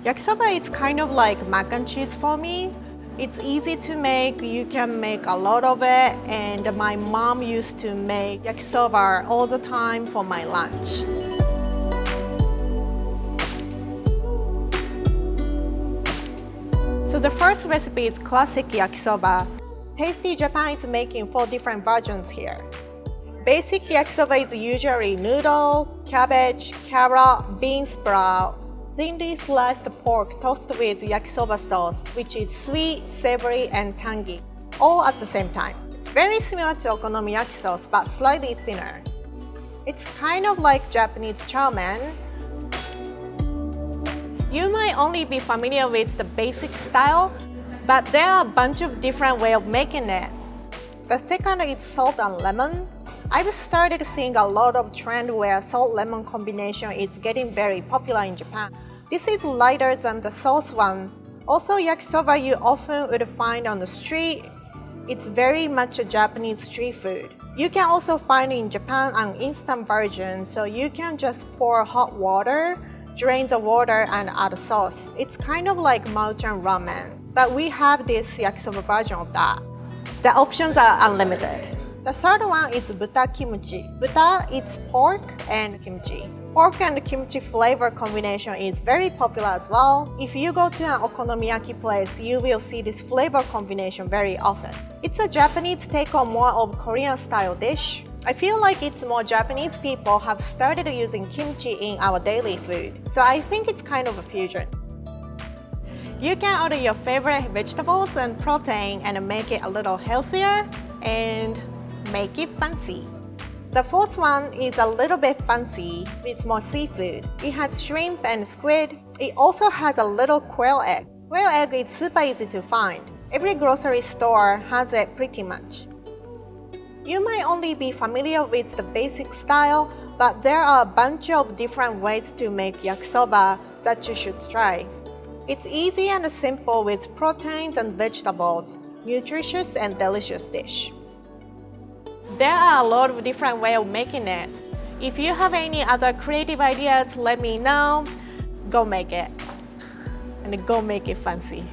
Yakisoba is kind of like mac and cheese for me. It's easy to make, you can make a lot of it, and my mom used to make yakisoba all the time for my lunch. So the first recipe is classic yakisoba. Tasty Japan is making 4 different versions here. Basic yakisoba is usually noodle, cabbage, carrot, bean sprout, thinly sliced pork toasted with yakisoba sauce, which is sweet, savory, and tangy, all at the same time. It's very similar to okonomiyaki sauce, but slightly thinner. It's kind of like Japanese chow mein. You might only be familiar with the basic style, but there are a bunch of different ways of making it. The second is salt and lemon. I've started seeing a lot of trend where salt-lemon combination is getting very popular in Japan. This is lighter than the sauce one. Also, yakisoba you often would find on the street. It's very much a Japanese street food. You can also find in Japan an instant version, so you can just pour hot water, drain the water, and add sauce. It's kind of like Maruchan ramen, but we have this yakisoba version of that. The options are unlimited. The third one is buta kimchi. Buta is pork and kimchi. Pork and kimchi flavor combination is very popular as well. If you go to an okonomiyaki place, you will see this flavor combination very often. It's a Japanese take on more of Korean style dish. I feel like it's more Japanese people have started using kimchi in our daily food. So I think it's kind of a fusion. You can order your favorite vegetables and protein and make it a little healthier and make it fancy. The fourth one is a little bit fancy with more seafood. It has shrimp and squid. It also has a little quail egg. Quail egg is super easy to find. Every grocery store has it pretty much. You might only be familiar with the basic style, but there are a bunch of different ways to make yakisoba that you should try. It's easy and simple with proteins and vegetables, nutritious and delicious dish. There are a lot of different ways of making it. If you have any other creative ideas, let me know. Go make it. And go make it fancy.